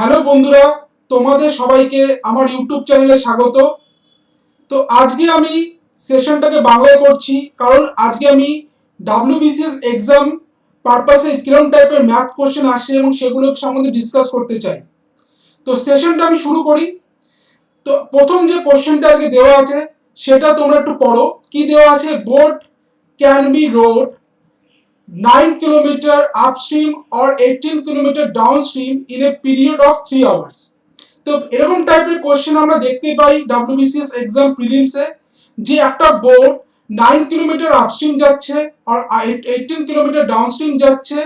Hello বন্ধুরা, তোমাদের সবাইকে আমার ইউটিউব চ্যানেলে স্বাগত। তো আজকে আমি সেশনটাকে বাংলায় করছি, কারণ আজকে আমি ডাব্লিউবিসিএস এক্সাম পারপাসে কিরকম টাইপের ম্যাথ কোশ্চেন আসে এবং সেগুলো সম্বন্ধে ডিসকাস করতে চাই। তো সেশনটা আমি শুরু করি। তো প্রথম যে কোশ্চেনটা আজকে দেওয়া আছে সেটা তোমরা একটু পড়ো। কি দেওয়া আছে? Boat can be road 9 kilometer upstream or 18 kilometer downstream in a period of 3 hours. তো এরকম টাইপের কোশ্চেন আমরা দেখতে পাই ডাব্লিউবিসিএস এক্সাম প্রিলিমসে, যে একটা বোট 9 কিলোমিটার আপস্ট্রিম যাচ্ছে আর 18 কিলোমিটার ডাউনস্ট্রিম যাচ্ছে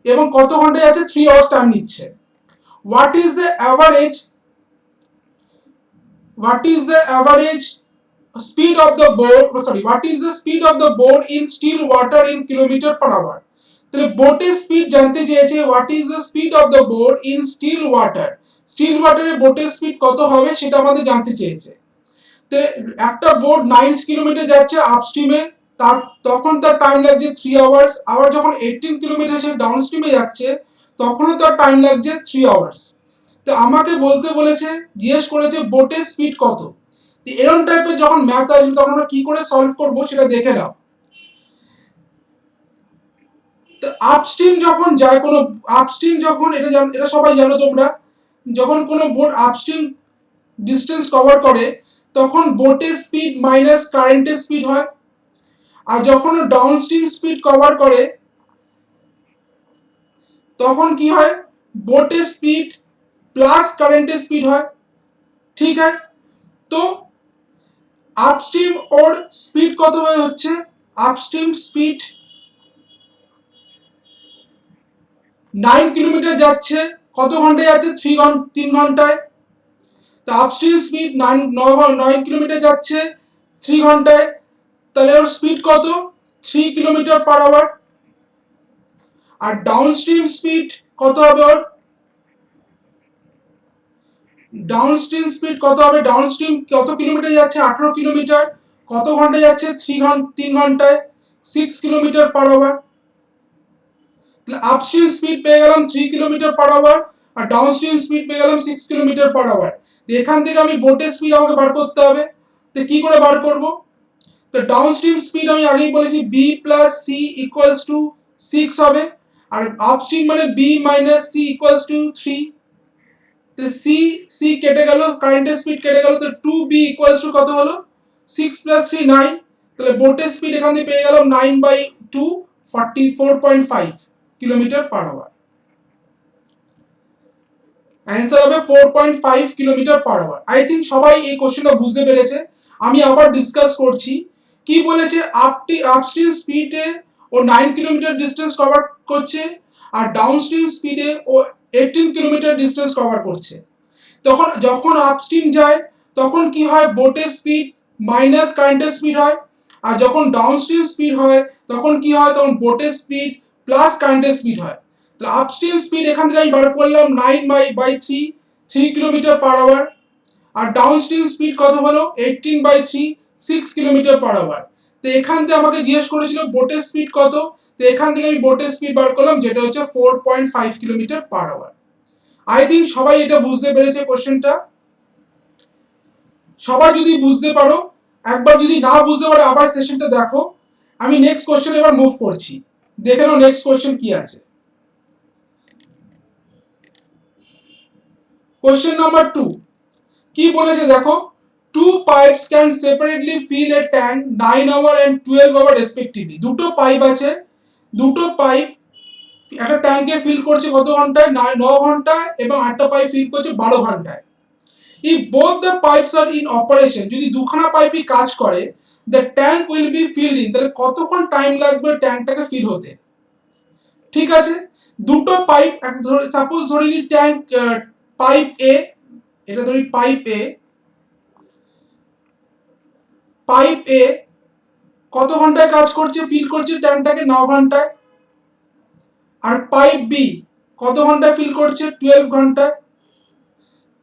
এবং কত ঘন্টা যাচ্ছে? 3 আওয়ার্স টাইম নিচ্ছে। What is the average speed of the boat, what is the speed of the boat in still water in kilometer per hour? তাহলে বোটের স্পিড জানতে চেয়েছে, what is the speed of the boat in still water. Still ওয়াটারে বোটের speed কত হবে সেটা আমাদের জানতে চেয়েছে। তো একটা বোট 9 কিলোমিটার যাচ্ছে আপস্ট্রিমে, তখন তার টাইম লাগছে 3 আওয়ার্স। আবার যখন 18 কিলোমিটার সে ডাউনস্ট্রিমে যাচ্ছে তখনও তার টাইম লাগছে 3 আওয়ার্স। তো আমাকে বলতে বলেছে, জিজ্ঞেস করেছে বোটের স্পিড কত। তো এরকম টাইপের যখন ম্যাথ আসবে তখন আমরা কি করে সলভ করব সেটা দেখে নাও। তো আপস্ট্রিম যখন যায়, কোনো আপস্ট্রিম যখন এটা সবাই জানো তোমরা, যখন কোনো বোট আপস্ট্রিম ডিস্টেন্স কভার করে তখন বোটের স্পিড মাইনাস কারেন্টের স্পিড হয়। আর যখন ডাউনস্ট্রিম স্পিড কভার করে তখন কি হয়? বোটের স্পিড প্লাস কারেন্টের স্পিড হয়। ঠিক আছে? তো আপস্ট্রিম ওর স্পিড কত হচ্ছে? আপস্ট্রিম স্পিড 9 কিলোমিটার যাচ্ছে, কত ঘন্টায় যাচ্ছে? 3 ঘন্টায়। তো আপস্ট্রিম স্পিড 9 কিলোমিটার যাচ্ছে 3 ঘন্টায়, তাহলে ওর স্পিড কত? 3 কিলোমিটার পার আওয়ার। আর ডাউনস্ট্রিম স্পিড কত হবে ওর? ডাউনস্ট্রিম স্পিড কত হবে? ডাউনস্ট্রিম কত কিলোমিটার যাচ্ছে? 18 কিলোমিটার। কত ঘন্টায় যাচ্ছে? 3 ঘন্টায়, 6 কিলোমিটার পার আওয়ার। তাহলে আপস্ট্রিম স্পিড পেয়ে গেলাম 3 কিলোমিটার পার আওয়ার আর ডাউনস্ট্রিম স্পিড পেয়ে গেলাম 6 কিলোমিটার পার আওয়ার। এখান থেকে আমি বোটের স্পিড আমাকে বার করতে হবে। তো কি করে বার করব? তো ডাউনস্ট্রিম স্পিড আমি আগেই বলেছি b plus c equals to 6 হবে, আর আপস্ট্রিম মানে b minus c equals to 3। তো c কেটে গেল, কারেন্টের স্পিড কেটে গেল, তো 2b ইকুয়ালস টু কত হলো? 6 প্লাস 3 9। তাহলে বোটের স্পিড এখান থেকে পেয়ে গেলাম 9/2 44.5 কিলোমিটার পার আওয়ার। অ্যান্সার হবে 4.5 kilometre per hour. I think সবাই এই কোশ্চেনটা বুঝতে পেরেছে। আমি আবার ডিসকাস করছি। কি বলেছে? আপস্ট্রিম স্পিডে ও 9 কিলোমিটার ডিস্টেন্স কভার করছে আর ডাউনস্ট্রিম স্পিডে ও 18 কিলোমিটার ডিস্টেন্স কভার করছে। যখন আপস্ট্রিম যায় তখন কি হয়? বোটের স্পিড মাইনাস কারেন্টের স্পিড হয়। আর যখন ডাউনস্ট্রিম স্পিড হয় তখন কি হয়? তখন বোটের স্পিড প্লাস কারেন্টের স্পিড হয়। তাহলে আপস্ট্রিম স্পিড এখান থেকে আমি বার করলাম 9/3 কিলোমিটার পার আওয়ার। আর ডাউনস্ট্রিম স্পিড কত হলো? 18/3 6 কিলোমিটার পার আওয়ার। তো এখান থেকে আমাকে জিজ্ঞেস করেছিল বোটের স্পিড কত। তো এখান থেকে আমি বোটের স্পিড বার করলাম, যেটা হচ্ছে 4.5 kilometre per hour. I think সবাই এটা বুঝতে পেরেছে কোশ্চেনটা। সবাই যদি বুঝতে পারো, একবার যদি না বুঝতে পারো আবার সেশনটা দেখো। আমি নেক্সট কোশ্চেন এবার মুভ করছি। দেখে নাও নেক্সট কোশ্চেন কি আছে। কোশ্চেন নাম্বার 2 কি বলেছে দেখো? Two pipes can separately fill a tank 9 hour and 12 hour respectively. দুটো পাইপ আছে, দুটো পাইপ একটা ট্যাঙ্কে ফিল করছে কত ঘন্টায়? 9 ঘন্টায়, এবং একটা পাইপ ফিল করছে 12 ঘন্টায়। If both the pipes are in operation, যদি দুখানা পাইপই কাজ করে, the tank will be filled in, তাহলে কতক্ষণ টাইম লাগবে ট্যাঙ্কটাকে ফিল হতে? ঠিক আছে, দুটো পাইপ, সাপোজ ধরে নি ট্যাঙ্ক পাইপ এ, এটা ধরি পাইপ এ, পাইপ এ কত ঘন্টায় কাজ করছে? ফিল করছে ট্যাঙ্কটাকে 9 ঘন্টায়। আর পাইপ বি কত ঘন্টায় ফিল করছে? 12 ঘন্টায়।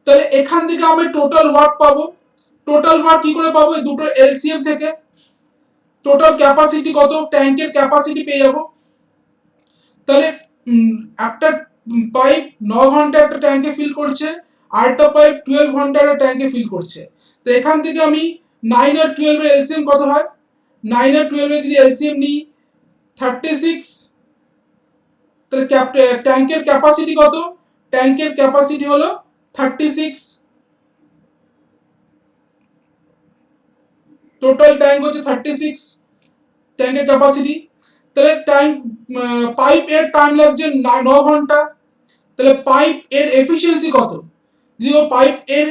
তাহলে এখান থেকে আমি টোটাল ওয়ার্ক পাবো। টোটাল ওয়ার্ক কি করে পাবো? এই দুটোর এলসিএম থেকে টোটাল ক্যাপাসিটি কত, ট্যাঙ্কের ক্যাপাসিটি পেয়ে যাবো। তাহলে একটা পাইপ 9 ঘন্টা একটা ট্যাঙ্কে ফিল করছে, আরেকটা পাইপ 12 ঘন্টা একটা ট্যাঙ্কে ফিল করছে। তো এখান থেকে আমি 9 আর 12 এর এলসিএম কত হয়, 9 আর 12 এর যদি এলসিএম নিই 36, তাহলে ট্যাঙ্কের ক্যাপাসিটি কত, ট্যাঙ্কের ক্যাপাসিটি হলো 36, টোটাল ট্যাঙ্ক হচ্ছে 36 ট্যাঙ্কের ক্যাপাসিটি। তাহলে ট্যাঙ্ক পাইপ এর টাইম লাগছে 9 ঘন্টা, তাহলে পাইপ এর এফিসিয়েন্সি কত, যদি ও পাইপ এর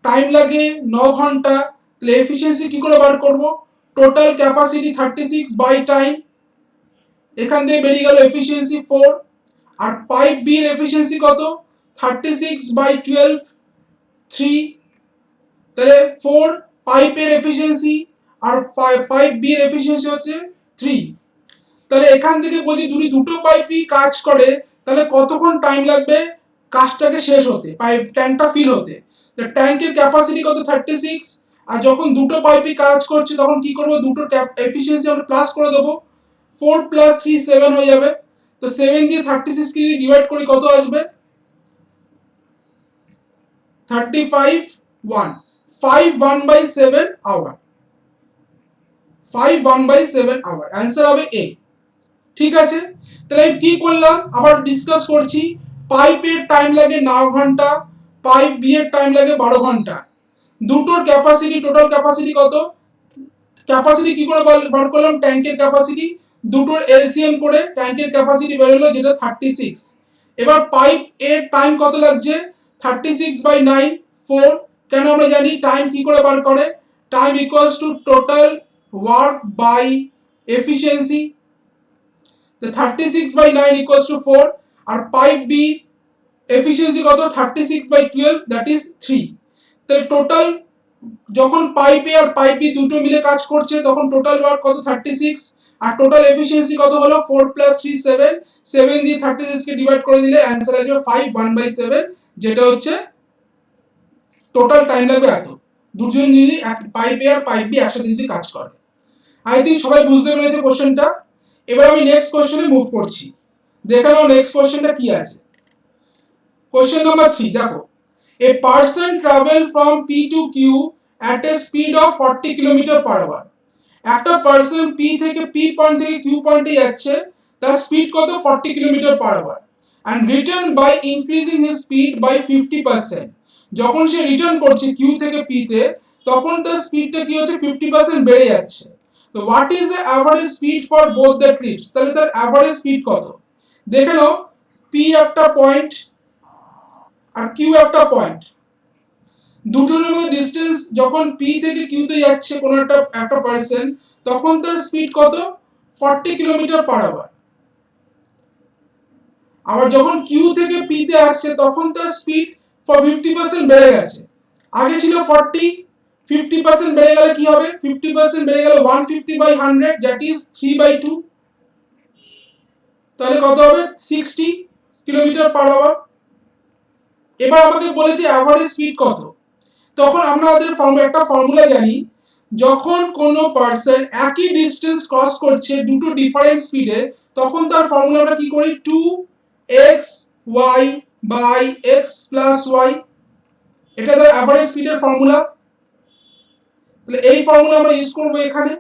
টাইম লাগে 9 ঘন্টা, তাহলে এফিসিয়েন্সি কি করে বার করব, টোটাল ক্যাপাসিটি 36 বাই টাইম, এখান থেকে বেরিয়ে গেল এফিসিয়েন্সি 4। আর পাইপ বি এর এফিসিয়েন্সি কত, 36 বাই 12 3, তাহলে 4 পাইপের এফিসিয়েন্সি আর পাইপ বি এর এফিসিয়েন্সি হচ্ছে 3। তাহলে এখান থেকে বলছি যদি দুটো পাইপই কাজ করে তাহলে কতক্ষণ টাইম লাগবে কাজটাকে শেষ হতে, পাইপ ট্যাঙ্কটা ফিল হতে। ট্যাঙ্কের ক্যাপাসিটি কত 36, আর যখন দুটো পাইপই কাজ করছে তখন কি করব, দুটো এফিসিয়েন্সি আমরা প্লাস করে দেবো, 4 প্লাস 3 7 হয়ে যাবে। তো 7 দিয়ে 36 কে যদি ডিভাইড করি কত আসবে, 35 1, 5 1/7 আওয়ার, 5 1/7 আওয়ার, অ্যান্সার হবে এ। ঠিক আছে, তাহলে কি করলাম আবার ডিসকাস করছি, পাইপের টাইম লাগে 9 ঘন্টা, পাইপ বি এর টাইম লাগে 12 ঘন্টা, দুটোর ক্যাপাসিটি টোটাল ক্যাপাসিটি কত, ক্যাপাসিটি কি করে বার করলাম, ট্যাঙ্কের ক্যাপাসিটি, দুটোর এলসিএম করে ট্যাঙ্কের ক্যাপাসিটি বের হলো যেটা 36। এবার পাইপ এর টাইম কত লাগছে, 36/9 4, কেন আমরা জানি টাইম কি করে বার করে, time equals to total work by efficiency, তো 36/9 ইকুয়ালস টু 4, আর পাইপ বি এফিসিয়েন্সি কত 36/12 দ্যাট ইজ 3। তাহলে টোটাল যখন পাইপ এ আর পাইপ বি দুটো মিলে কাজ করছে তখন টোটাল ওয়ার্ক কত 36, আর টোটাল এফিসিয়েন্সি কত হলো 4 প্লাস 3 7, 7 দিয়ে 36 কে ডিভাইড করে দিলে অ্যান্সার আসবে 5 1/7, যেটা হচ্ছে টোটাল টাইম লাগবে এত, দুজন যদি পাইপ এ আর পাইপ বি একসাথে যদি কাজ করে। আই থিঙ্ক সবাই বুঝতে পেরেছে কোশ্চেনটা। এবার আমি নেক্সট কোশ্চেনে মুভ করছি, দেখে নাও নেক্সট কোশ্চেনটা কি আছে। কোশ্চেন নাম্বার 3 দেখো, a person travel from P to Q at a speed of 40 km/h, একটা পার্সন P থেকে P পয়েন্ট থেকে Q পয়েন্টে যাচ্ছে, তার স্পিড কত 40 km/h, and return by increasing his speed by 50%, যখন সে রিটার্ন করছে Q থেকে P তে তখন তার স্পিডটা কি হচ্ছে 50% বেড়ে যাচ্ছে। তো what is the average speed for both the TRIPS, তাহলে তার অ্যাভারেজ স্পিড কত, দেখে নাও P একটা পয়েন্ট আর Q একটা পয়েন্ট, দুটোর মধ্যে ডিসটেন্স যখন P থেকে Q তে যাচ্ছে কোন একটা পার্সন, তখন তার স্পিড কত 40 km/h, আবার যখন Q থেকে P তে আসছে তখন তার স্পিড 50% বেড়ে গেছে, আগে ছিল 40, 50% বেড়ে গেলে কি হবে, 50% বেড়ে গেলে 150/100 দ্যাট ইজ 3/2, তাহলে কত হবে 60 km/h। এবার আমাকে বলেছে অ্যাভারেজ স্পিড কত, তখন আমাদের একটা ফর্মুলা জানি, যখন কোনো পার্সন একই ডিসটেন্স ক্রস করছে দুটো ডিফারেন্ট স্পিডে তখন তার ফর্মুলাটা কি করি 2xy by x plus y, এটা তার অ্যাভারেজ স্পিডের ফর্মুলা। তাহলে এই ফর্মুলা আমরা ইউজ করব এখানে,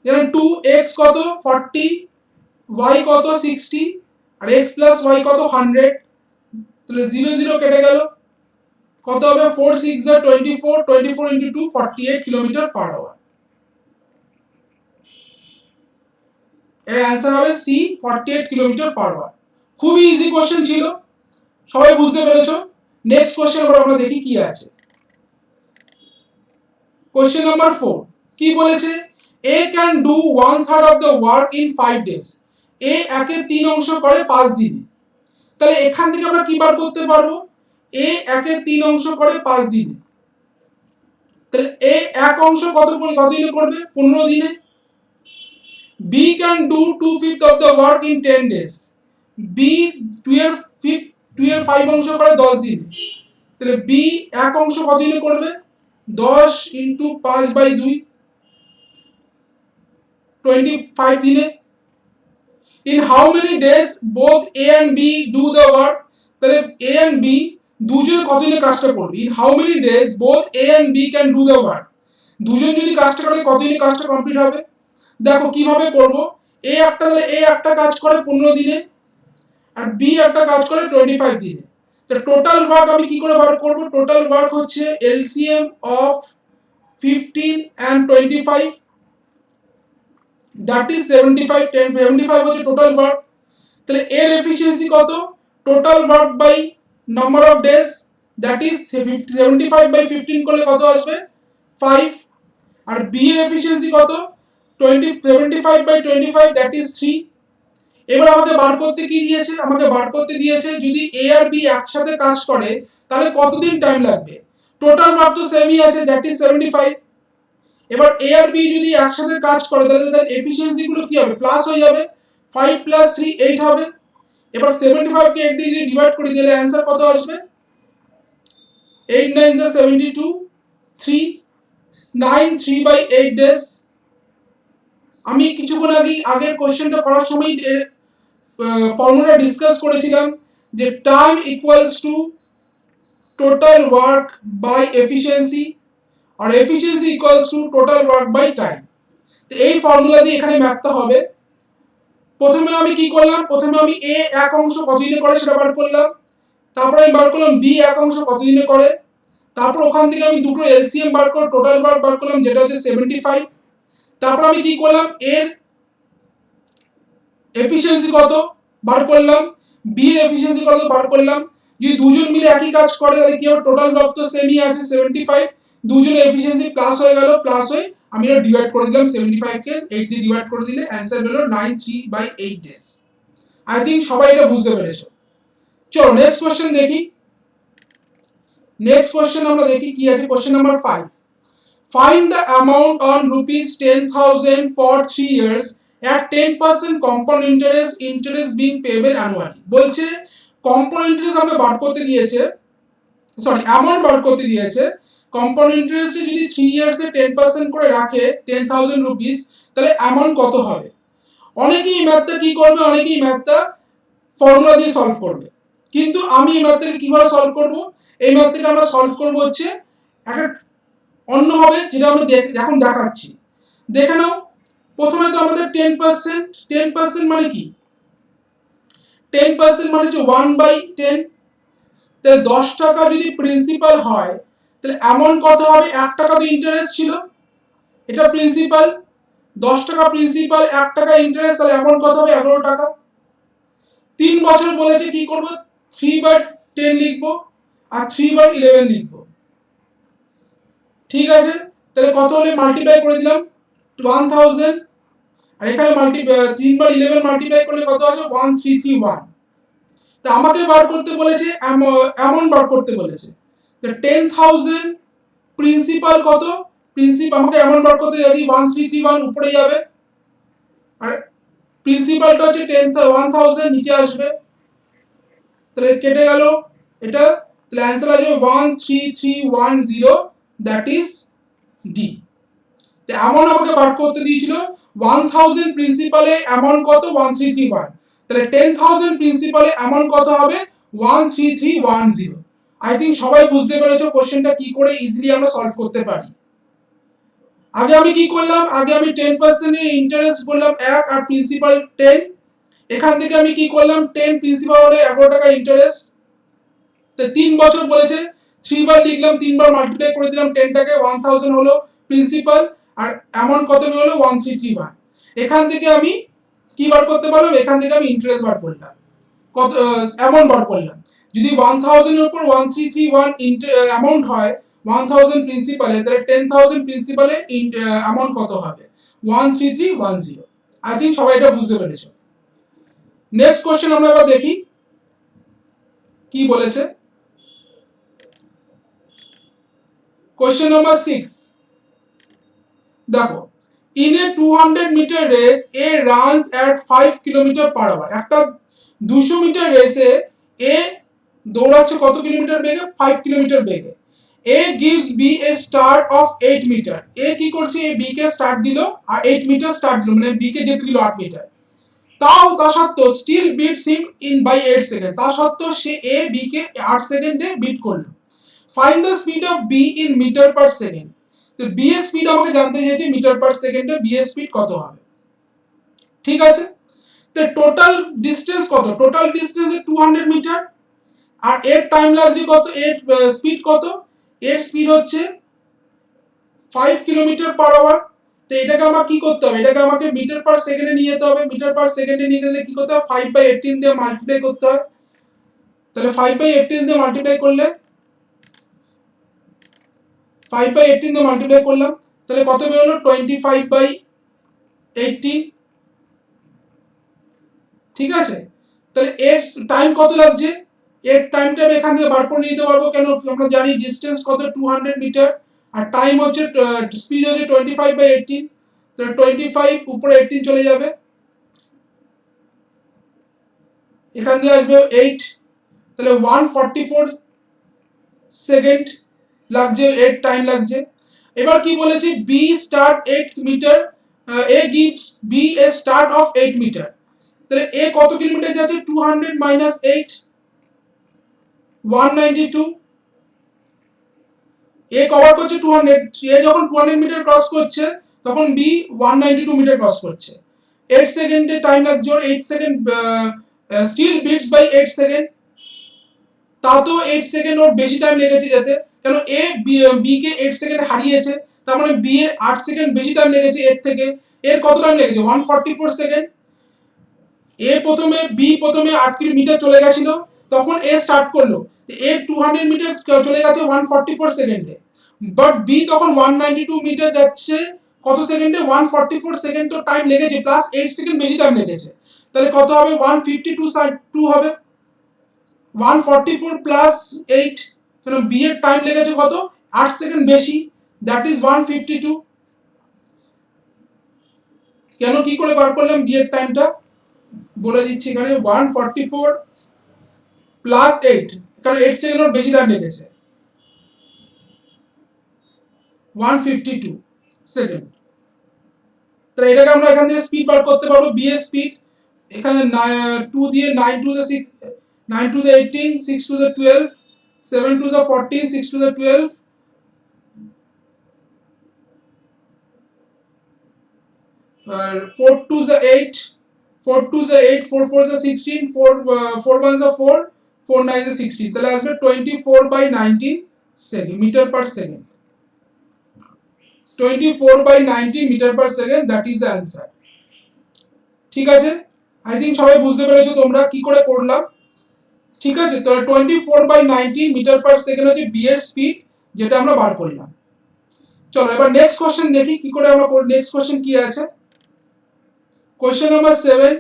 যেমন 2x কত 40, y কত 60 আর x প্লাস y কত 100, তাহলে 0 0 কেটে গেল, কত হবে 4 6 24, 24 into 2 48 km/h, এর অ্যান্সার হবে সি 48 km/h। খুবই ইজি কোশ্চেন ছিল, সবাই বুঝতে পেরেছো। নেক্সট কোশ্চেন আমরা দেখি কি আছে। কোশ্চেন নাম্বার 4 কি বলেছে, A can do 1/3 of the work in 5 days, A একের 3 অংশ করে 5 দিনে। তাহলে এখান থেকে আমরা কি বার করতে পারবো, এ একের 3 অংশ করে 5 দিনে, তাহলে এ এক অংশ কত দিনে করবে 15 দিনে। B can do 2/5 of the work in 10 days, B 2 এর 5 অংশ করে 10 দিন, তাহলে B এক অংশ কত দিনে করবে 10 into 5/2 25 দিনে। in how many days both A and B do the work? তাহলে A and B দুজনে কতদিনে কাজটা করবে? In how many days both A and B can do the work? দুজন যদি কাজটা করে কতদিনে কাজটা কমপ্লিট হবে? দেখো কিভাবে করব। A একটা কাজ করে 15 দিনে আর B একটা কাজ করে 25 দিনে। তো টোটাল ওয়ার্ক আমি কি করে বার করব? টোটাল ওয়ার্ক হচ্ছে LCM of 15 and 25, that is 75, 10 75 হচ্ছে টোটাল ওয়ার্ক। তাহলে এর এফিশিয়েন্সি কত? Total work by number of days, that is 75 by 15 করলে কত আসবে? 5। আর বি এর এফিশিয়েন্সি কত? 75 বাই 25, দ্যাট ইজ 3। এবার আমাকে বার করতে কি দিয়েছে? আমাকে বার করতে দিয়েছে যদি এ আর বি একসাথে কাজ করে তাহলে কতদিন টাইম লাগবে। টোটাল ওয়ার্ক তো সেমই আছে, দ্যাট ইজ 75। এবার এ আর বি যদি একসাথে কাজ করে তাহলে তার এফিশিয়েন্সি গুলো কি হবে? প্লাস হয়ে যাবে। 5 প্লাস 3 8 হবে। এবার 75 কে 8 দিয়ে যদি ডিভাইড করে দিলে आंसर কত আসবে? 8 9 is 72, 3 9 3 by 8 days। আমি কিছুক্ষণ আগের কোশ্চেনটা করার সময় ফর্মুলা ডিসকাস করেছিলাম যে time equals to total work by efficiency আর efficiency equals to total work by time. তো এই ফর্মুলা দিয়ে এখানে ম্যাথটা হবে। প্রথমে আমি কি করলাম? প্রথমে আমি এ এক অংশ কতদিনে করে সেটা বার করলাম, তারপর আমি বার করলাম বি এক অংশ কতদিনে করে, তারপর ওখান থেকে আমি দুটো এলসিএম বার করে টোটাল ওয়ার্ক বার করলাম যেটা হচ্ছে 75। তারপর আমি কি করলাম? এর এফিশিয়েন্সি কত বার করলাম, বি এর এফিশিয়েন্সি কত বার করলাম। যদি দুজন মিলে একই কাজ করে তাহলে কি হবে? টোটাল ওয়ার্ক তো সেমই আছে 75, দুজনের এফিশিয়েন্সি প্লাস হয়ে গেল, প্লাস হয়ে আমি এটা ডিভাইড করে দিলাম 75 কে 8 দিয়ে ডিভাইড করে দিলে आंसर হলো 93/8 ডেজ। আই থিংক সবাই এটা বুঝতে পেরেছো। চলো নেক্সট কোশ্চেন দেখি। নেক্সট কোশ্চেন আমরা দেখি কি আছে। Question number 5, find the amount on rupees 10,000 for 3 years at 10% compound interest being payable annually। বলছে কম্পাউন্ড ইন্টারেস্ট আমরা বার করতে দিয়েছে, সরি অ্যামাউন্ট বার করতে দিয়েছে। কম্পাউন্ড ইন্টারেস্টে যদি 3 ইয়ার্স এ 10% করে রাখে 10,000 রুপিস তাহলে অ্যামাউন্ট কত হবে? অনেকেই ম্যাথটা কি করবে? অনেকেই ম্যাথটা ফর্মুলা দিয়ে সলভ করবে, কিন্তু আমি এই ম্যাথটাকে কিভাবে সলভ করব? এই ম্যাথটাকে আমরা সলভ করব হচ্ছে একটা অন্যভাবে, যেটা আমরা এখন দেখাচ্ছি। দেখে নাও। প্রথমে তো আমাদের 10% মানে কি? 10% মানে হচ্ছে 1/10। তাহলে 10 টাকা যদি প্রিন্সিপাল হয় তাহলে অ্যামাউন্ট কত হবে? 1 টাকা তো ইন্টারেস্ট ছিল, এটা প্রিন্সিপাল। 10 টাকা প্রিন্সিপাল, 1 টাকা ইন্টারেস্ট, তাহলে অ্যামাউন্ট কত হবে? 11 টাকা। 3 বছর বলেছে, কি করব? 3/10 লিখবো আর 3/11 লিখবো। ঠিক আছে, তাহলে কত হলে মাল্টিপ্লাই করে দিলাম 1000, আর এখানে 3/11 মাল্টিপ্লাই করলে কত আসে? 1331। তা আমাকে বার করতে বলেছে অ্যামাউন্ট বার করতে বলেছে। তো 10,000 প্রিন্সিপাল কত? প্রিন্সিপাল আমাকে অ্যামাউন্ট বার করতে যাবে 1331 উপরে যাবে, আর প্রিন্সিপালটা হচ্ছে 10,000 নিচে আসবে। তাহলে কেটে গেল এটা, তাহলে आंसर আসবে 13310, দ্যাট ইজ ডি। তো অ্যামাউন্ট আমাকে বার করতে দিয়েছিল 1000 প্রিন্সিপালে অ্যামাউন্ট কত? 1331। তাহলে 10,000 প্রিন্সিপালে অ্যামাউন্ট কত হবে? 13310। আই থিংক সবাই বুঝতে পেরেছো কোশ্চেনটা কি করে ইজিলি আমরা সলভ করতে পারি। আগে আমি কি করলাম? আগে আমি 10% এর ইন্টারেস্ট বললাম 1 আর প্রিন্সিপাল 10। এখান থেকে আমি কি করলাম? 10 প্রিন্সিপাল হলে 11 টাকা ইন্টারেস্ট। তো 3 বছর বলেছে, 3 বার লিখলাম, 3 বার মাল্টিপ্লাই করে দিলাম 10 টাকে, 1000 হলো প্রিন্সিপাল আর অ্যামাউন্ট কত হলো? 1331। এখান থেকে আমি কি বার করতে পারলাম? এখান থেকে আমি ইন্টারেস্ট বার করলাম, কত অ্যামাউন্ট বার করলাম। যদি 1000 এর উপর 1331 অ্যামাউন্ট হয় 1000 প্রিন্সিপালে, তাহলে 10,000 প্রিন্সিপালে অ্যামাউন্ট কত হবে? 13310। আই থিংক সবাই এটা বুঝতে পেরেছো। নেক্সট কোশ্চেন আমরা এবার দেখি কি বলেছে। কোশ্চেন নাম্বার 6, দেখো, in a 200 metre race A runs at 5 kilometre per hour. একটা 200 মিটার রেসে এ দৌড়াচ্ছে কত কিলোমিটার বেগে? 5 কিলোমিটার বেগে। A gives B a start of 8 metre. A কি করছে? এ বি কে স্টার্ট দিল আর 8 মিটার স্টার্ট দিল, মানে বি কে যেতে দিল 8 মিটার। তা সত্ত্বেও still beats him in by 8 second, তা সত্ত্বেও সে এ বি কে 8 সেকেন্ডে বিট করলো। Find the speed of B in metre per second. তো বি এর স্পিড আমাকে জানতে চাইছে মিটার পার সেকেন্ডে বি এর স্পিড কত হবে। ঠিক আছে, তো টোটাল ডিস্টেন্স কত, টোটাল ডিস্টেন্স 200 মিটার, আর এর টাইম লাগছে কত, এর স্পিড কত, এর স্পিড হচ্ছে 5 কিলোমিটার পার আওয়ার। তো এটাকে আমার কি করতে হবে, এটাকে আমাকে মিটার পার সেকেন্ডে নিয়ে যেতে হবে। মিটার পার সেকেন্ডে নিয়ে গেলে কি করতে হবে, 5/18 দিয়ে মাল্টিপ্লাই করতে হয়। তাহলে 5/18 দিয়ে মাল্টিপ্লাই করলে 5/18 দিয়ে মাল্টিপ্লাই করলাম, তাহলে কত বেরোলো, 25/18। ঠিক আছে, তাহলে এর টাইম কত লাগছে, এর টাইমটা আমি এখান থেকে বার করে নিতে পারবো, কেন আমরা জানি ডিস্টেন্স কত 200 মিটার, আর টাইম হচ্ছে স্পিড হচ্ছে 25/18। তাহলে 25 উপরে 18 চলে যাবে, এখান দিয়ে আসবে 8, তাহলে 144 সেকেন্ড লাগছে, 8 টাইম লাগছে। এবার কি বলেছে, B start 8 metre, A gives B a start of 8 metre. তাহলে এ কত কিলোমিটার যাচ্ছে, 200 মাইনাস 8, 192। এ কভার করছে 200, এ যখন 200 মিটার ক্রস করছে তখন বি 192 মিটার ক্রস করছে। 8 সেকেন্ডে টাইম লাগছে, 8 second still beats by 8 second. তা তো 8 সেকেন্ড ওর বেশি টাইম লেগেছে যেতে, কেন এ বি কে 8 সেকেন্ড হারিয়েছে, তার মানে বি এর 8 সেকেন্ড বেশি টাইম লেগেছে এর থেকে। এর কত টাইম লেগেছে, 144 সেকেন্ড। এ প্রথমে বি প্রথমে 8 কিলোমিটার চলে গেছিল, তখন এ স্টার্ট করলো, এ 200 মিটার চলে গেছে 144 সেকেন্ডে, বাট বি তখন 192 মিটার যাচ্ছে কত সেকেন্ডে, 144 সেকেন্ড তো টাইম লেগেছে, প্লাস 8 সেকেন্ড বেশি টাইম লেগেছে। তাহলে কত হবে, 152 হবে, 144 প্লাস 8, কারণ বি এর টাইম লেগেছে কত, 8 সেকেন্ড বেশি, দ্যাট ইজ 152। কেন কি করে বার করলাম বি এর টাইমটা বলে দিচ্ছি, এখানে 144 প্লাস 8, কারণ 8 সেকেন্ড বেশি টাইম লেগেছে, 152 সেকেন্ড। তাহলে এটাকে আমরা এখান থেকে স্পিড বার করতে পারবো, বি এর স্পিড এখানে 2 দিয়ে 9 to the 6, 9 to the 18, 6 to the 12, 7 to the 14, 6 to the 12, 4 to the 8, 4 to the 8, 4 4 the 16, 4 4 1 the 4, 4 9 the 16, তাহলে আসবে 24/19 second metre per second, 24/19 metre per second, that is the answer. ঠিক আছে, I think সবাই বুঝতে পেরেছো তোমরা কি করে করলাম। ঠিক আছে, তো 24/19 মিটার পার সেকেন্ড হচ্ছে বি এর স্পিড, যেটা আমরা বার করলাম। চলো এবার নেক্সট কোশ্চেন দেখি কি করে আমরা, নেক্সট কোশ্চেন কি আছে। Question number 7,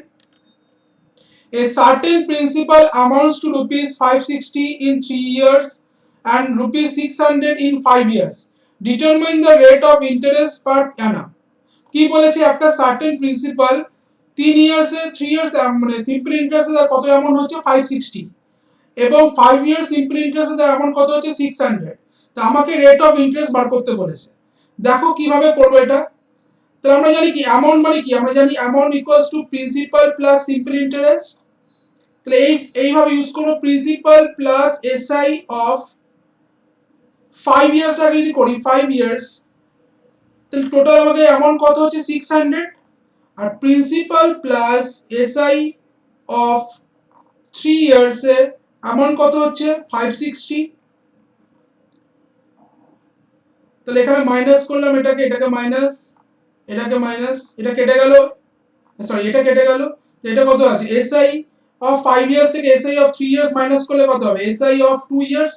a certain principal amounts to rupees 560 in 3 years and rupees 600 in 5 years. Determine the rate of interest per annum. কি বলেছে, একটা সার্টেন প্রিন্সিপাল 3 ইয়ার্সে 3 ইয়ার্স মানে সিম্পল ইন্টারেস্টে তার কত অ্যামাউন্ট হচ্ছে 560, এবং 5 ইয়ার্স সিম্পল ইন্টারেস্টে তার অ্যামাউন্ট কত হচ্ছে 600। তো আমাকে রেট অফ ইন্টারেস্ট বার করতে বলেছে। দেখো কিভাবে করবো এটা। তো আমরা জানি কি অ্যামাউন্ট মানে কি, আমরা জানি amount equals to principal plus simple interest. তাহলে এইভাবে ইউজ করবো, principal plus SI of 5 years আগে যদি করি 5 ইয়ার্স, তাহলে টোটাল আমাকে অ্যামাউন্ট কত হচ্ছে 600, আর principal plus SI of 3 years এর অ্যামাউন্ট কত হচ্ছে 560। তাহলে এখানে মাইনাস করলাম, এটাকে এটাকে মাইনাস, এটাকে মাইনাস, এটা কেটে গেল, সরি এটা কেটে গেল। তো এটা কত আছে, এসআই অফ 5 ইয়ার্স থেকে এসআই অফ 3 ইয়ার্স মাইনাস করলে কত হবে, SI of 2 years,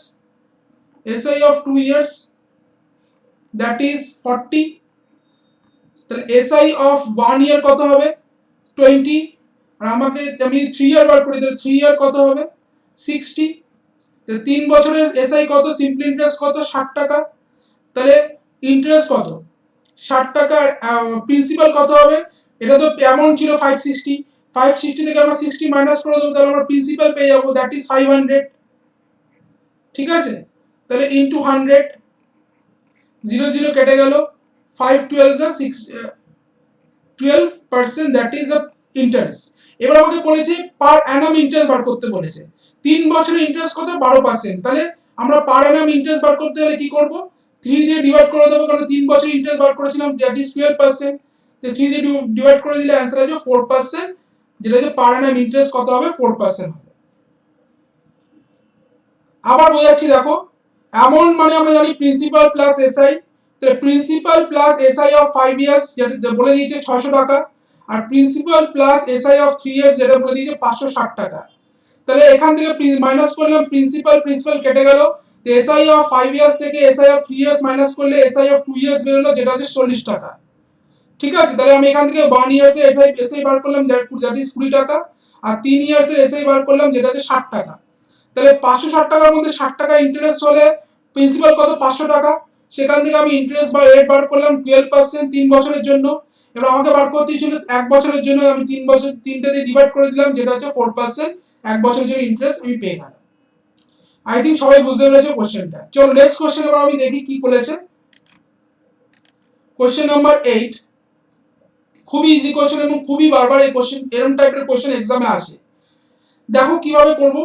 SI of 2 years that is 40। তাহলে এসআই অফ 1 ইয়ার কত হবে 20, আর আমাকে আমি 3 ইয়ার বার করি, তাহলে 3 ইয়ার কত হবে 60। তাহলে 3 বছরের এসআই কত, সিম্পল ইন্টারেস্ট কত 60 টাকা, তাহলে ইন্টারেস্ট কত 60 টাকা, প্রিন্সিপাল কত হবে, এটা তো অ্যামাউন্ট ছিল 560, 560 থেকে আমরা 60 মাইনাস করে দেবো, তাহলে আমরা প্রিন্সিপাল পেয়ে যাবো, দ্যাট ইজ 500। ঠিক আছে, তাহলে ইনটু 100, 0 0 কেটে গেল, 5 12 the 6 12%, that is the interest. এবার আমাকে বলেছে পার অ্যানাম ইন্টারেস্ট বার করতে বলেছে। 3 বছরের ইন্টারেস্ট কত? 12%। তাহলে আমরা পার অ্যানাম ইন্টারেস্ট বার করতে হলে কি করব? 3 দিয়ে ডিভাইড করে দেবো, কারণ 3 বছরের ইন্টারেস্ট বার করেছিলাম, দ্যাট ইজ 12%। তো 3 দিয়ে ডিভাইড করে দিলে অ্যান্সার আসবে 4%, যেটা হচ্ছে পার অ্যানাম ইন্টারেস্ট কত হবে? 4% হবে। আবার বোঝাচ্ছি দেখো, অ্যামাউন্ট মানে আমরা জানি প্রিন্সিপাল প্লাস এসআই। তাহলে principal plus SI of 5 years যেটা বলে দিয়েছে 600 টাকা, আর principal plus SI of 3 years যেটা বলে দিয়েছে 560 টাকা। তাহলে এখান থেকে মাইনাস করলাম, প্রিন্সিপাল কেটে গেল। তো এসআই অফ 5 ইয়ার্স থেকে এসআই অফ 3 ইয়ার্স মাইনাস করলে এসআই অফ 2 ইয়ার্স বের হলো, যেটা হচ্ছে 40 টাকা। ঠিক আছে, তাহলে আমি এখান থেকে 1 ইয়ার্স এর এসআই বার করলাম, দ্যাট ইজ 20 টাকা, আর 3 ইয়ার্স এর এসআই বার করলাম, যেটা হচ্ছে 60 টাকা। তাহলে 560 টাকার মধ্যে 60 টাকা ইন্টারেস্ট হলে প্রিন্সিপাল কত? 500 টাকা। সেখান থেকে আমি ইন্টারেস্ট বা রেট বার করলাম 12% 3 বছরের জন্য। এবার আমাকে বার করতে ছিল 1 বছরের জন্য, আমি 3 বছর 3টা দিয়ে ডিভাইড করে দিলাম, যেটা হচ্ছে 4%। 1 বছরের জন্য ইন্টারেস্ট আমি পেয়ে গেলাম। আই থিঙ্ক সবাই বুঝতে পেরেছো কোশ্চেনটা। চলো নেক্সট কোশ্চেন এবার আমি দেখি কি বলেছে। কোশ্চেন নাম্বার 8, খুবই ইজি কোশ্চেন এবং খুবই বারবার এই কোশ্চেন, এরকম টাইপের কোশ্চেন এক্সামে আসে। দেখো কিভাবে করব।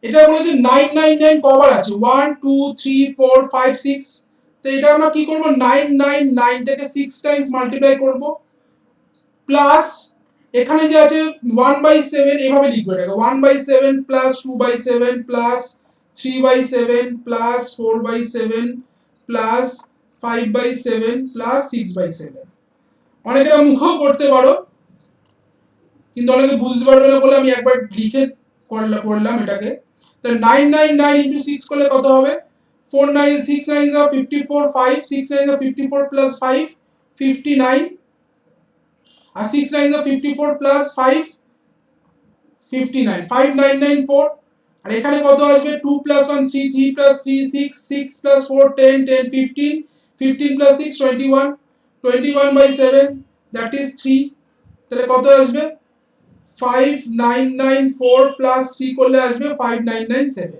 এটা বলেছে 999 কবার আছে? 1 2 3 4 5 6। তো এটা আমরা কি করব? 999 থেকে 6 টাইমস মাল্টিপ্লাই করব, প্লাস এখানে যে আছে 1/7 এভাবে লিখবো এটাকে, 1/7 plus 2/7 plus 3/7 plus 4/7 plus 5/7 plus 6/7। অনেকেরা মুখেও করতে পারো, কিন্তু অনেকে বুঝতে পারবে না বলে আমি একবার লিখে করলাম এটাকে। তো 999 ইনটু 6 করলে কত হবে? 4 9 6 9 is 54, 5 6 9 is 54 plus 5 59, R 6 9 is 54 plus 5 59, 5994। আর এখানে কত আসবে? 2 plus 1 3, 3 plus 3 6, 6 plus 4 10, 10 15, 15 plus 6 21, 21/7 that is 3। তাহলে কত আসবে? 5994 প্লাস 3 করলে আসবে 5997।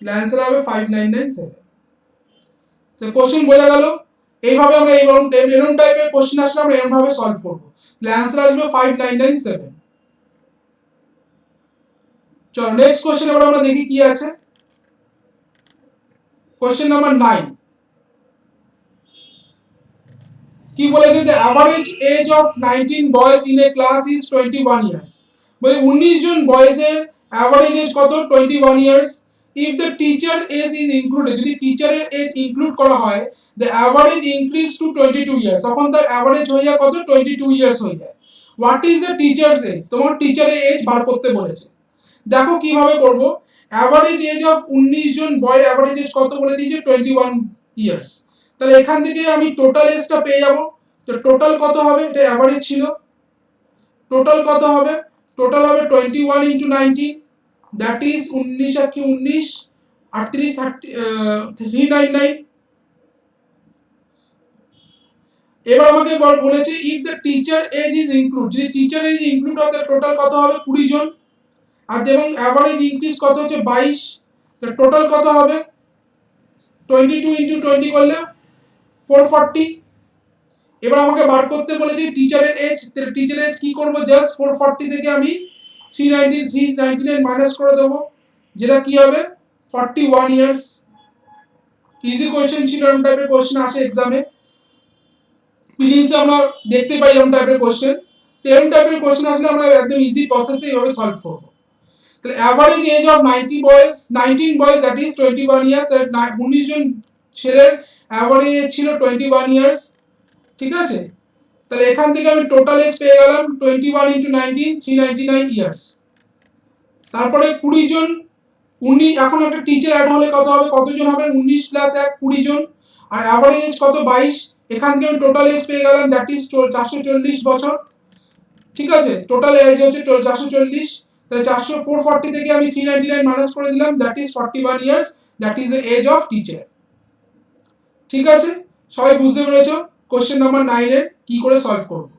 অ্যান্সার হবে 5997। তো কোশ্চেন বোঝা গেল। এইভাবে আমরা এরকম টাইপের কোশ্চেন আসলে আমরা এরকম ভাবে সলভ করব। তাহলে অ্যান্সার আসবে 5997। চলো নেক্সট কোশ্চেন এবার আমরা দেখি কি আছে। কোশ্চেন নাম্বার 9 কি বলেছে? The average age of 19 boys in a class is 21 years. বলে 19 জন বয়েজের অ্যাভারেজ এজ কত? 21 years. If the teacher age is included, যদি টিচারের এজ ইনক্লুড করা হয়, the average increase to 22 years, তখন তার অ্যাভারেজ হয়ে যায় কত? 22 ইয়ার্স হয়ে যায়। What is the teacher's age? তোমার টিচারের এজ বার করতে বলেছে। দেখো কিভাবে করব। অ্যাভারেজ এজ অফ 19 জন বয়ের অ্যাভারেজ এজ কত বলে দিয়েছে? 21 ইয়ার্স। তাহলে এখান থেকে আমি টোটাল এজটা পেয়ে যাব। তো টোটাল কত হবে? এটা অ্যাভারেজ ছিল, টোটাল কত হবে? টোটাল হবে 21 ইনটু 19, দ্যাট ইজ 19 আকি 19, 38 399। এবার আমাকে বলেছে if the teacher age is include, যদি টিচার এজ ইনক্লুড হয় তাহলে টোটাল কত হবে? 20 জন। আর এবং অ্যাভারেজ ইনক্রিজ কত হচ্ছে? 22। তো টোটাল কত হবে? 22 ইনটু 20 করলে 440। এবার আমাকে বার করতে বলেছে টিচারের এজ। তাহলে টিচারের এজ কি করব? জাস্ট 440 থেকে আমি 399 মাইনাস করে দেব, যেটা কি হবে? 41 ইয়ার্স। ইজি কোশ্চেন ছিল, এরকম টাইপের কোশ্চেন আসে এক্সামে। প্রিলিমসে আমরা দেখতে পাই এরকম টাইপের কোশ্চেন। তো এরকম টাইপের কোশ্চেন আসলে আমরা একদম ইজি প্রসেসে এইভাবে সলভ করব। তাহলে average age of 19 boys that is 21 years. তাহলে 19 জন ছেলের অ্যাভারেজ এজ ছিল 21 ইয়ার্স। ঠিক আছে, তাহলে এখান থেকে আমি টোটাল এজ পেয়ে গেলাম 21 ইনটু 19, 399 ইয়ার্স। তারপরে 20 জন 19, এখন একটা টিচার অ্যাড হলে কত হবে? কতজন হবে? 19 প্লাস 1 20 জন। আর অ্যাভারেজ এজ কত? 22। এখান থেকে আমি টোটাল এজ পেয়ে গেলাম, দ্যাট ইজ 440 বছর। ঠিক আছে, টোটাল এজ হচ্ছে 440। তাহলে 440 থেকে আমি 399 মাইনাস করে দিলাম, that is 41 years, that is the age of teacher. ঠিক আছে, সবাই বুঝতে পেরেছো কোশ্চেন নাম্বার 9 এর কি করে সলভ করব।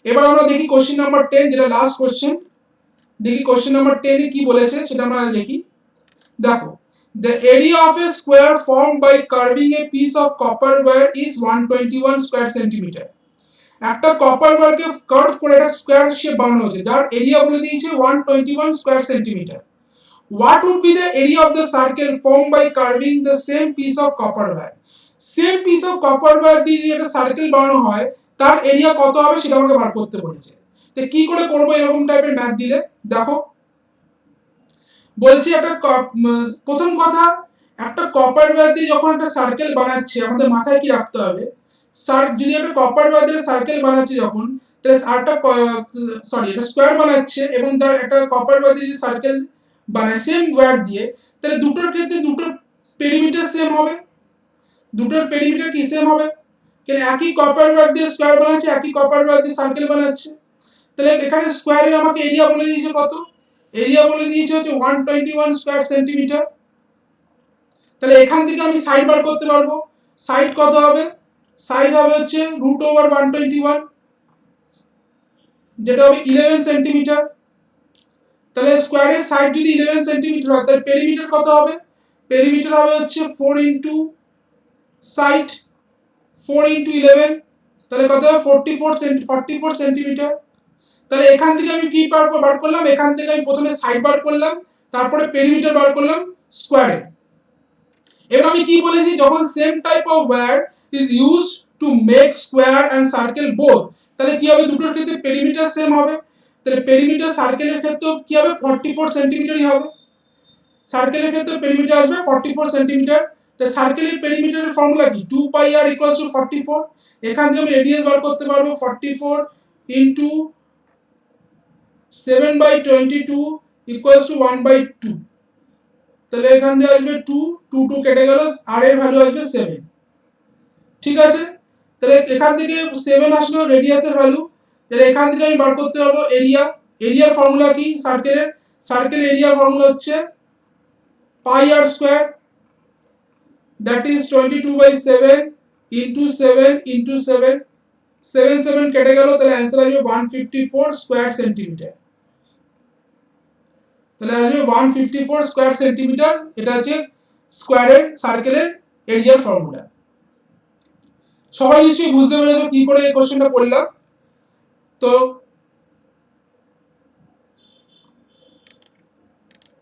এবার আমরা দেখি কোশ্চেন নাম্বার 10, যেটা লাস্ট কোশ্চেন। দেখি কোশ্চেন নাম্বার 10 এ কি বলেছে সেটা আমরা দেখি। দেখো, the area of a square formed by curving a piece of copper wire is 121 square centimeter. একটা কপার ওয়্যারকে কার্ভ করে একটা স্কোয়ার শেপ বানানো হয়েছে, যার এরিয়া বলে দিয়েছে 121 square centimetre. What would be the area of the circle formed by carving the same piece of copper wire? Same piece of copper wire দিয়ে যদি একটা সার্কেল বানানো হয় তার এরিয়া কত হবে সেটা আমাকে বার করতে বলেছে। তো কি করে করব এরকম টাইপের ম্যাথ দিলে? দেখো বলছি একটা প্রথম কথা, একটা কপার ওয়্যার দিয়ে যখন একটা সার্কেল বানাচ্ছে আমাদের মাথায় কি রাখতে হবে, যদি একটা কপার ওয়্যার দিয়ে সার্কেল বানাচ্ছে যখন, তাহলে আরটা এটা স্কোয়ার বানাচ্ছে এবং তার একটা কপার ওয়্যার দিয়ে সার্কেল বানায় সেম ওয়্যার দিয়ে, তাহলে দুটোর ক্ষেত্রে দুটোর পেরিমিটার সেম হবে। দুটোর পেরিমিটার কি সেম হবে? কারণ একই কপার ওয়্যার দিয়ে স্কোয়ার বানাচ্ছে, একই কপার ওয়্যার দিয়ে সার্কেল বানাচ্ছে। তাহলে এখানে স্কোয়ারের আমাকে এরিয়া বলে দিয়েছে কত? এরিয়া বলে দিয়েছে হচ্ছে 121 স্কোয়ার সেন্টিমিটার। তাহলে এখান থেকে আমি সাইড বার করতে পারবো। সাইড কত হবে? সাইড হবে হচ্ছে √121, যেটা হবে 11 সেন্টিমিটার। তাহলে স্কোয়ারের সাইড যদি 11 সেন্টিমিটার হয় তাহলে পেরিমিটার কত হবে? পেরিমিটার হবে হচ্ছে 4 ইন্টু সাইড, 4 ইন্টু 11, তাহলে কত হবে? 44 সেন্টিমিটার। তাহলে এখান থেকে আমি কি বার করলাম? এখান থেকে আমি প্রথমে সাইড বার করলাম, তারপরে পেরিমিটার বার করলাম স্কোয়ারে। এবার আমি কি বলেছি, যখন same type of wire is used to make square and circle both, তাহলে কি হবে? দুটোর ক্ষেত্রে পেরিমিটার সেম হবে। তাহলে পেরিমিটার সার্কেলের ক্ষেত্রে কি হবে? 44 সেন্টিমিটারই হবে। সার্কেলের ক্ষেত্রে পেরিমিটার আসবে 44 সেন্টিমিটার। তাহলে সার্কেলের পেরিমিটারের ফর্মুলা কি? 2 পাই r ইকুয়ালস টু 44। এখান থেকে আমি রেডিয়াস বার করতে পারবো 44 ইনটু 7/22 ইকুয়ালস টু 1/2। তাহলে এখান থেকে আসবে 2, 2 কেটে গেল, আর এর ভ্যালু আসবে 7। ঠিক আছে, তাহলে এখান থেকে 7 আসলো রেডিয়াসের ভ্যালু। তাহলে এখান থেকে আমি বার করতে পারবো এরিয়া। এরিয়ার ফর্মুলা কি সার্কেলের? সার্কেল এরিয়ার ফর্মুলা হচ্ছে পাই r square, that is 22/7 into 7 into 7, 7 7 কেটে গেল, তাহলে অ্যান্সার আসবে 154 স্কয়ার সেন্টিমিটার। তাহলে আসবে 154 স্কয়ার সেন্টিমিটার। এটা হচ্ছে স্কয়ারের সার্কেলের এরিয়ার ফর্মুলা। সবাই নিশ্চয়ই বুঝতে পেরেছো কি করে এই কোশ্চেনটা করলাম। তো